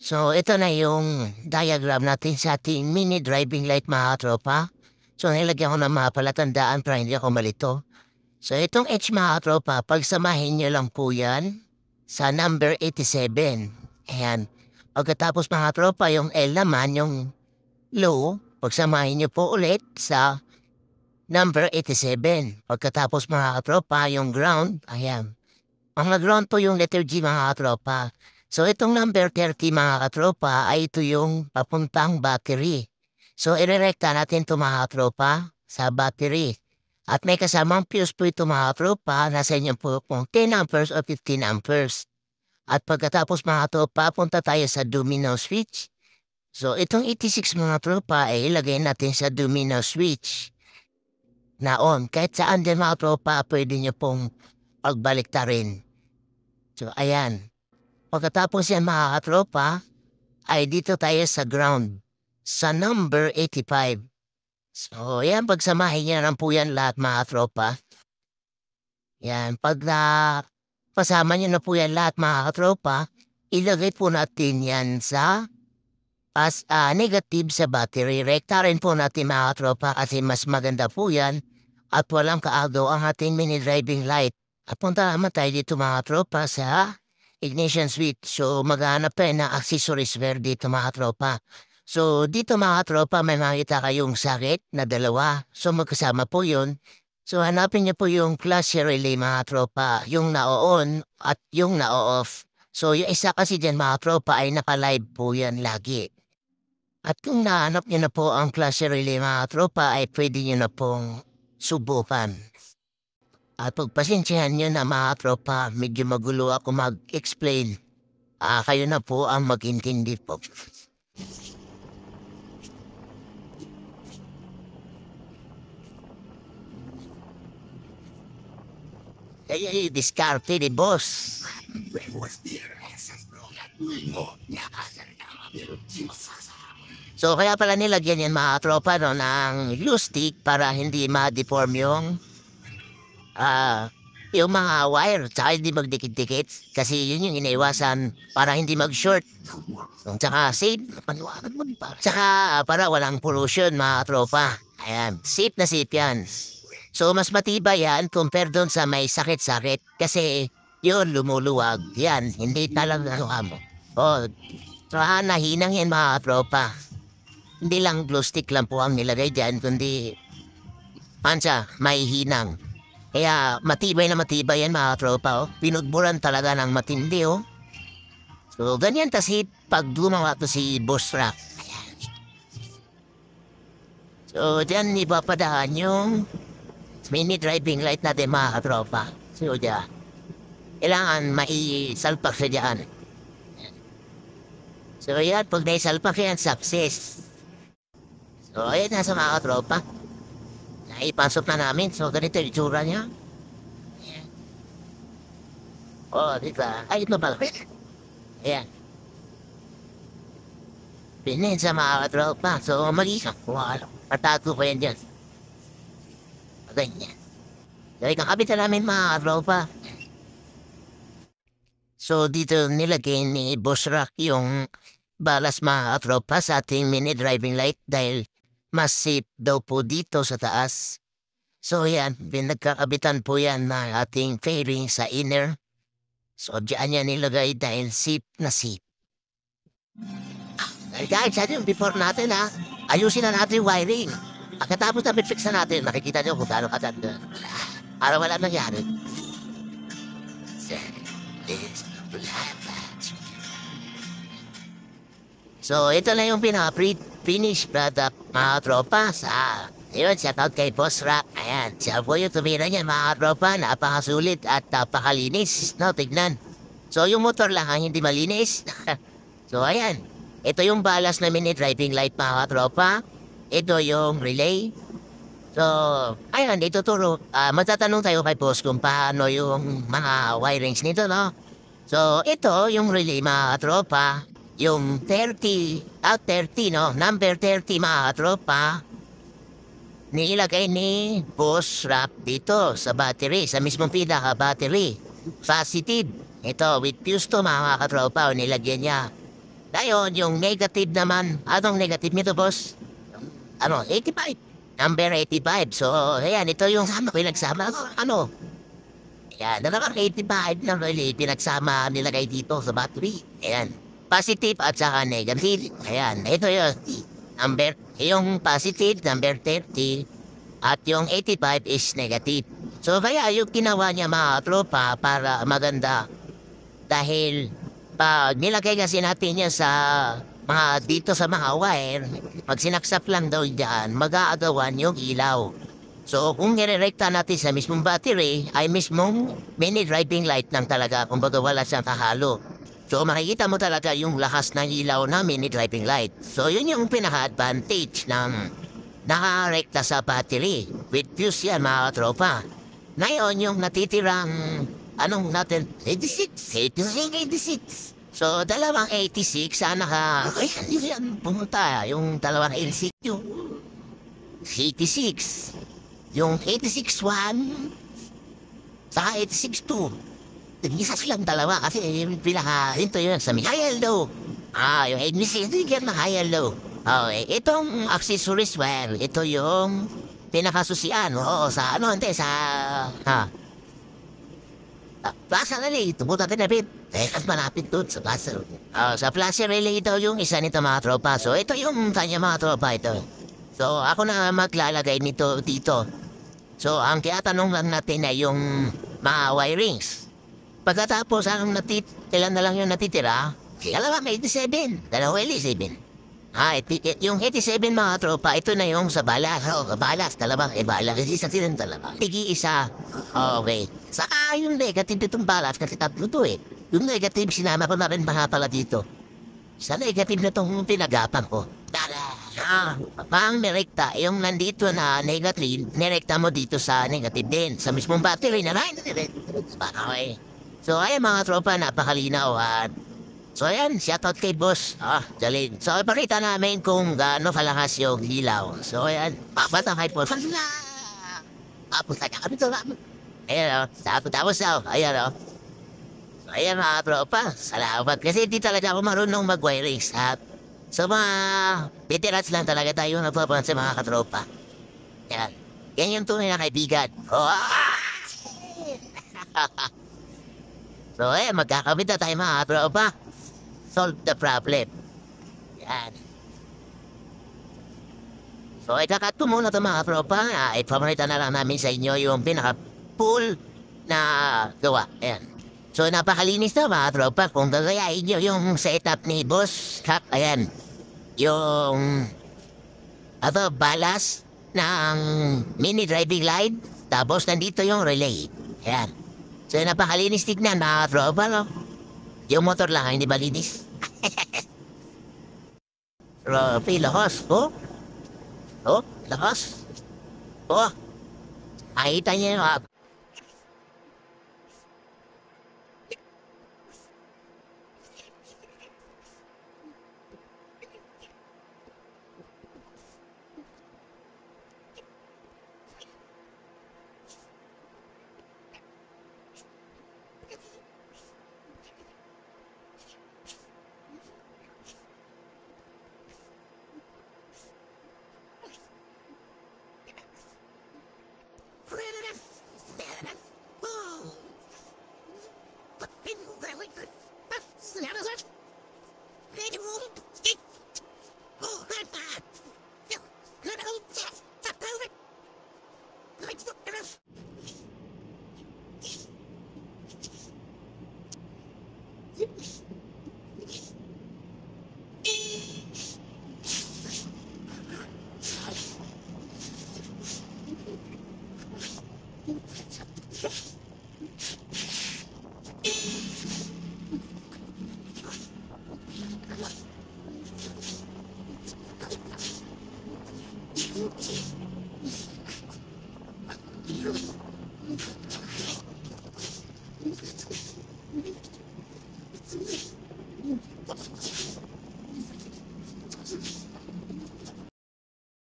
So, ito na yung diagram natin sa ating mini driving light mga katropa. So, nilagyan ko ng mga palatandaan para hindi ako malito. So, itong H mga katropa, pagsamahin niyo lang po yan sa number 87. Ayan. Pagkatapos mga katropa, yung L naman, yung low, pagsamahin niyo po ulit sa number 87. Pagkatapos mga katropa, yung ground, ayan. Ang nag-ground po yung letter G mga katropa. So itong number 30 mga katropa ay ito yung papuntang battery. So irerekta natin ito mga katropa sa battery. At may kasamang fuse po ito mga katropa. Nasa inyo po kung 10 amperes o 15 amperes. At pagkatapos mga katropa, punta tayo sa domino switch. So itong 86 mga tropa ay ilagay natin sa domino switch na on. Kahit saan din mga tropa, pwede nyo pong pagbaliktarin. So ayan. Pagkatapos yan mga katropa, ay dito tayo sa ground, sa number 85. So, yan, pagsamahin niya lang po yan lahat mga katropa. Yan, pag pasama niyo na po yan lahat mga katropa, ilagay po natin yan sa negative sa battery. Rekta rin po natin mga katropa kasi mas maganda po yan at walang kaagaw ang ating mini driving light. At punta naman tayo dito mga tropa sa ignition switch. So maghanap tayo ng accessories where dito mga tropa. So dito mga tropa may makita kayong sakit na dalawa. So magkasama po yun. So hanapin niyo po yung flash relay mga tropa. Yung na-on at yung na-off. So yung isa kasi dyan mga tropa ay naka-live po yan lagi. At kung nahanap niyo na po ang flash relay mga tropa ay pwede niyo na pong subukan. At pagpasensyahan niyo na mga tropa, medyo magulo ako mag-explain. Kayo na po ang mag-intindi po. Kaya diskarte ni boss. So kaya pala nilagyan yan mga tropa no, ng glue stick para hindi ma-deform ah, yung mga wire tsaka hindi magdikit-dikit kasi yun yung inaiwasan para hindi mag-short. Tsaka safe, paniwanan mo pa. Tsaka para walang pollution mga tropa. Ayan, safe na safe yan. So mas matibay yan compare doon sa may sakit-sakit kasi yun lumuluwag. Yan, hindi talaga ano mo. O, tsaka nahinang yan mga tropa. Hindi lang glue stick lang po ang nilagay dyan, kundi pansa, may hinang. Kaya matibay na matibay yan mga tropa, oh. Pinudburan talaga ng matindi, oh. So, ganyan kasi pag gumawa to si Boss Rock. So, dyan ipapadaan yung mini driving light natin mga tropa. So, dyan. Kailangan maisalpak siya dyan. So, yan. Pag naisalpak yan, success. So, ayan nasa mga tropa. Naipasok na namin. So, ganito yung itsura niya. Ayan. Oh, di ba? Ay, ito pala. Ayan. Pinin sa mga tropa. So, mag-isang. Wow. Patato ko yan dyan. Ganyan. So, ikakabit na namin mga tropa. So, dito nilagay ni Boss Rock yung balas mga tropa sa ating mini driving light dahil mas safe daw po dito sa taas. So yan, pinagkakabitan po yan ng ating fairing sa inner. So diyan yan nilagay dahil safe na safe. Guys, yung before natin ha, ayusin na natin yung wiring. Pagkatapos na fix na natin, makikita nyo kung gaano katanda. Para wala nangyari. So, ito na yung pinaka-finish product mga tropa sa... Yun, shoutout kay Boss Rock. Ayan, siya po yung tumira niya mga tropa. Napakasulit at napakalinis. No, tignan. So, yung motor lang ang hindi malinis. So, ayan. Ito yung balas na mini driving light mga tropa. Ito yung relay. So, ayan, ituturo. Matatanong tayo kay Boss kung paano yung mga wirings nito, no? So, ito yung relay mga tropa. Yung 30, 30, no? Number 30 mga tropa. Nilagay ni Boss Rap dito sa battery, sa mismong pinaka-battery. Positive. Ito, with fuse to mga katropa, nilagyan niya. Ngayon, yung negative naman, anong negative nito, boss? Ano, 85. Number 85. So, ayan, ito yung sama, pinagsama ko. Ano? Ayan, dalawang 85 na really pinagsama nilagay dito sa battery. Ayan. Positive at saka negative. Ayan, ito yun. Number, yung positive, number 30. At yung 85 is negative. So, kaya yung ginawa niya mga tropa para maganda. Dahil, pag nilagay kasi natin yan sa mga dito sa mga wire, pag sinaksak lang daw dyan, mag-aagawan yung ilaw. So, kung nirerekta natin sa mismong battery, ay mismong mini driving light lang talaga, kumbaga wala siyang kahalo. So, makikita mo talaga yung lakas ng ilaw na mini driving light. So, yun yung pinaka-advantage ng nakarekta sa battery. With fuse yan, mga tropa. Ngayon, yung natitirang, anong natin, 86, 86, 86. So, dalawang 86, sana ka, ay, hindi yan pumunta, yung dalawang 86, yung 86. Yung 86-1, saka 86-2. Nag-isa silang dalawa kasi yung pinaka, ito yun sa may high and low. Yung 86, hindi yan na high and low. Okay, itong accessories, well, ito yung pinakasusian. Oo, sa ano, hindi, sa, plaza relay, tumuta din na bit. At malapit doon sa plaza. Sa plaza relay daw yung isa nito mga tropa. So, ito yung kanya mga tropa ito. So, ako na maglalagay nito dito. So, ang tiyatanong lang natin ay yung mga wirings. Pagkatapos, ilan na lang yung natitira? Dalawa, may 87. Dalawa, 87. Yung 87 mga tropa, ito na yung sa balas. Balas, dalawang balas. Kasi isa silang dalawa. Tigi-isa. Okay. Saka yung negative itong balas, kasi tatlo to eh. Yung negative, sinama ko na rin mga pala dito. Sa negative na itong pinagapan ko. Pang nirekta, yung nandito na negative, nirekta mo dito sa negative din. Sa mismong battery na rin. Okay. So, ayan mga tropa, napakalinaw at so, ayan, shoutout kay boss. Jalin. So, ipakita namin kung gaano kalakas yung ilaw. So, ayan, papatang kay boss. Tapos na kami ito namin. Ayan o, tapos o, ayan o. So, ayan mga tropa, salamat. Kasi hindi talaga ako marunong mag-wiring at so, mga veterans lang talaga tayo nagpapan sa mga katropa. Yan. Yan yung tunay na kaibigan. So, ayan, magkakamit na tayo mga katropa. Solve the problem. Yan. So, ikakat ko muna ito mga tropa. Ipamalitan na lang namin sa inyo yung pinaka-full na gawa. Ayan. So, napakalinis na mga tropa. Kung gagayain nyo yung setup ni Boss Kap, ayan. Yung, balas ng mini driving light. Tapos, nandito yung relay. Ayan. So, napakalinis tignan mga tropa, no? Yung motor lang, hindi ba linis? Grabe, lakas. Lakas. Nakita niya yung